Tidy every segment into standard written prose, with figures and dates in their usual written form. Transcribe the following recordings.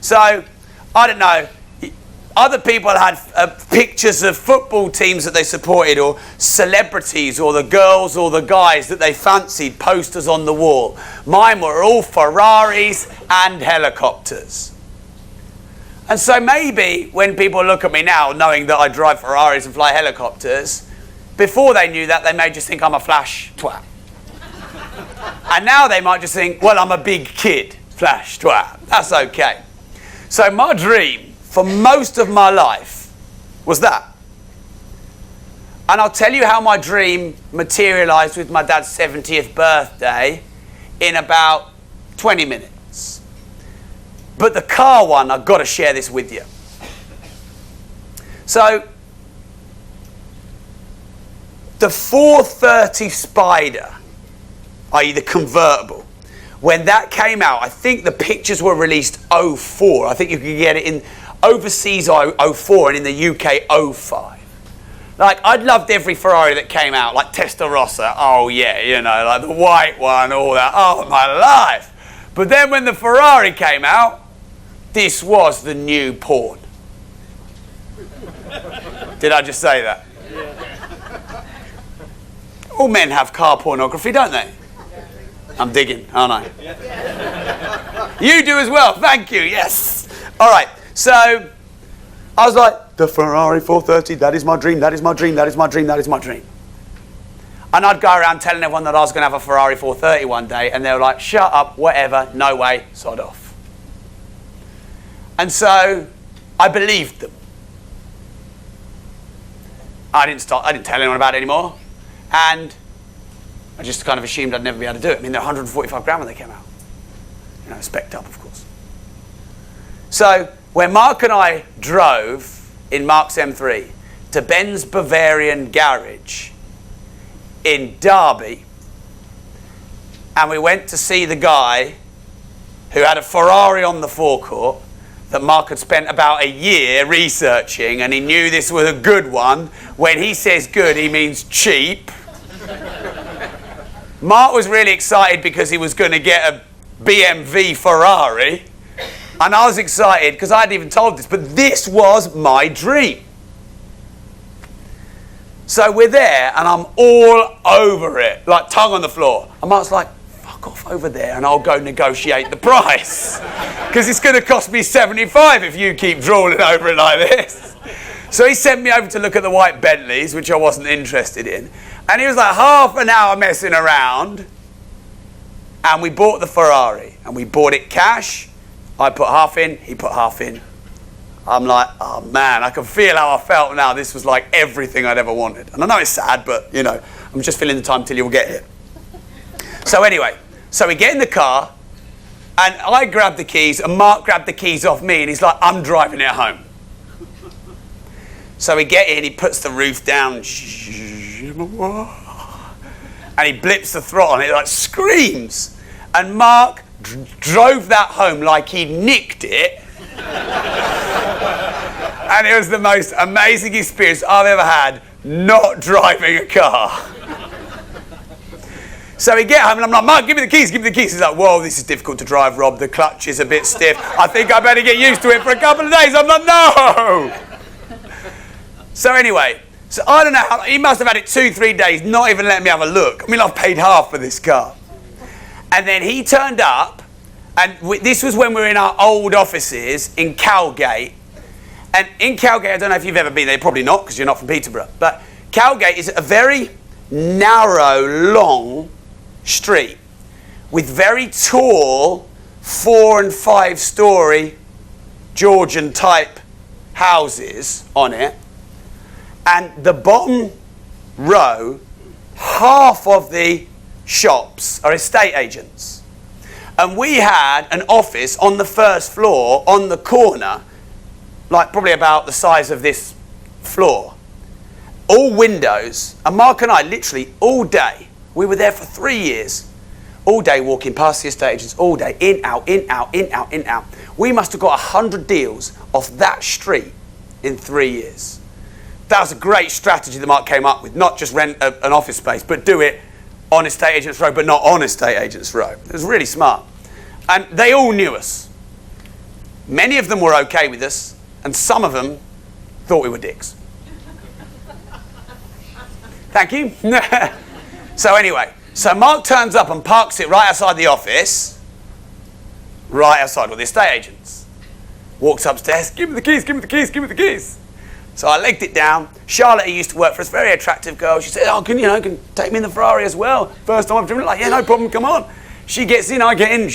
So, I don't know. Other people had pictures of football teams that they supported, or celebrities, or the girls or the guys that they fancied, posters on the wall. Mine were all Ferraris and helicopters. And so maybe when people look at me now, knowing that I drive Ferraris and fly helicopters, before they knew that, they may just think I'm a flash twat. And now they might just think, well, I'm a big kid, flash twat. That's okay. So my dream for most of my life was that. And I'll tell you how my dream materialized with my dad's 70th birthday in about 20 minutes. But the car one, I've got to share this with you. So, the 430 Spider, i.e. the convertible, when that came out, I think the pictures were released 04. I think you could get it in overseas 04 and in the UK 05. Like, I'd loved every Ferrari that came out, like Testarossa, oh yeah, you know, like the white one, all that, oh my life. But then when the Ferrari came out, this was the new porn. Did I just say that? All men have car pornography, don't they? I'm digging, aren't I? You do as well, thank you, yes. All right, so I was like, the Ferrari 430, that is my dream, that is my dream, that is my dream, that is my dream. And I'd go around telling everyone that I was going to have a Ferrari 430 one day, and they were like, shut up, whatever, no way, sod off. And so I believed them. I didn't tell anyone about it anymore. And I just kind of assumed I'd never be able to do it. I mean, they're 145 grand when they came out. You know, spec'd up, of course. So when Mark and I drove in Mark's M3 to Ben's Bavarian garage in Derby, and we went to see the guy who had a Ferrari on the forecourt that Mark had spent about a year researching, and he knew this was a good one. When he says good, he means cheap. Mark was really excited because he was going to get a BMW Ferrari, and I was excited because I hadn't even told this, but this was my dream. So we're there, and I'm all over it, like tongue on the floor. And Mark's like, fuck off over there and I'll go negotiate the price. Because it's going to cost me 75 if you keep drawing over it like this. So he sent me over to look at the white Bentleys, which I wasn't interested in. And he was like half an hour messing around. And we bought the Ferrari. And we bought it cash. I put half in, he put half in. I'm like, oh man, I can feel how I felt now. This was like everything I'd ever wanted. And I know it's sad, but you know, I'm just filling the time till you'll get here. So anyway, so we get in the car, and I grabbed the keys, and Mark grabbed the keys off me, and he's like, I'm driving it home. So we get in, he puts the roof down, and he blips the throttle, and it like screams. And Mark drove that home like he nicked it. And it was the most amazing experience I've ever had not driving a car. So we get home and I'm like, Mark, give me the keys, give me the keys. He's like, whoa, this is difficult to drive, Rob. The clutch is a bit stiff. I think I better get used to it for a couple of days. I'm like, no. So anyway, so I don't know how, he must have had it 2-3 days, not even letting me have a look. I mean, I've paid half for this car. And then he turned up, and this was when we were in our old offices in Cowgate. And in Cowgate, I don't know if you've ever been there, probably not, because you're not from Peterborough. But Cowgate is a very narrow, long street with very tall 4- and 5-story Georgian type houses on it. And the bottom row, half of the shops are estate agents. And we had an office on the first floor on the corner, like probably about the size of this floor. All windows, and Mark and I literally all day, we were there for 3 years, all day walking past the estate agents, all day, in, out, in, out, in, out, in, out. We must have got 100 deals off that street in 3 years. That was a great strategy that Mark came up with, not just rent an office space, but do it on Estate Agents Row, but not on Estate Agents Row. It was really smart. And they all knew us. Many of them were okay with us, and some of them thought we were dicks. Thank you. So anyway, so Mark turns up and parks it right outside the office, right outside with the estate agents. Walks upstairs, give me the keys, give me the keys, give me the keys. So I legged it down. Charlotte, who used to work for us, very attractive girl. She said, oh, can take me in the Ferrari as well? First time I've driven it. Like, yeah, no problem, come on. She gets in, I get in.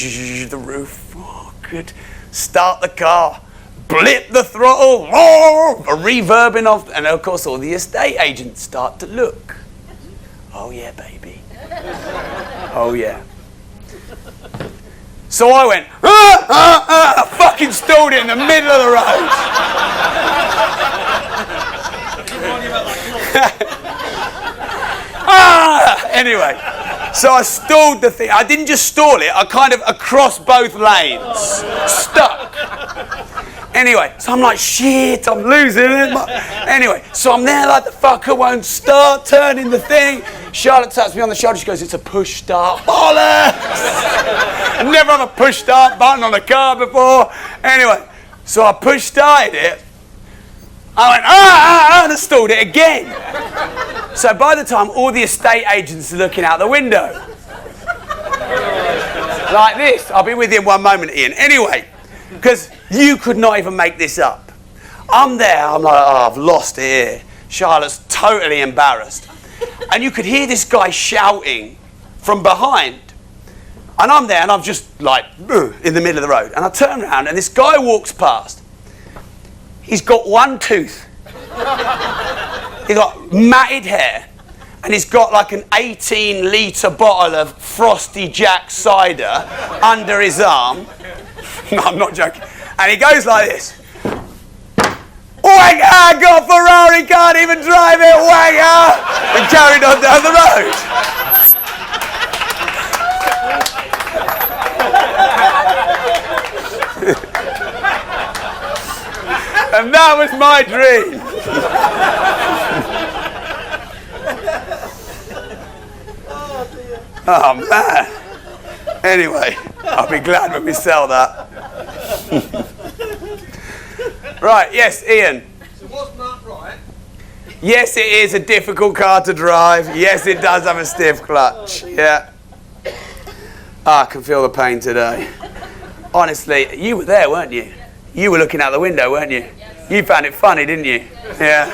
The roof, oh, good. Start the car, blip the throttle, a reverbing off. And of course, all the estate agents start to look. Oh, yeah, baby. Oh, yeah. So I went, I fucking stalled it in the middle of the road. Anyway, so I stalled the thing. I didn't just stall it, I kind of across both lanes, stuck. Anyway, so I'm like, shit, I'm losing it. Anyway, so I'm there like the fucker won't start, turning the thing. Charlotte taps me on the shoulder, she goes, it's a push start. Bollocks! I never had a push start button on a car before. Anyway, so I push started it. I went, and I stalled it again. So by the time all the estate agents are looking out the window, like this, I'll be with you in one moment, Ian. Anyway, because you could not even make this up. I'm there, I'm like, oh, I've lost it here. Charlotte's totally embarrassed. And you could hear this guy shouting from behind. And I'm there, and I'm just like, in the middle of the road. And I turn around, and this guy walks past. He's got one tooth. He's got matted hair. And he's got like an 18-litre bottle of Frosty Jack cider under his arm. No, I'm not joking. And he goes like this. Wagger! I got a Ferrari, can't even drive it, wagger! And carried on down the road. And that was my dream. Oh, man. Anyway, I'll be glad when we sell that. Right, yes, Ian. So was Mark right? Yes, it is a difficult car to drive. Yes, it does have a stiff clutch. Yeah. I can feel the pain today. Honestly, you were there, weren't you? You were looking out the window, weren't you? You found it funny, didn't you? Yeah.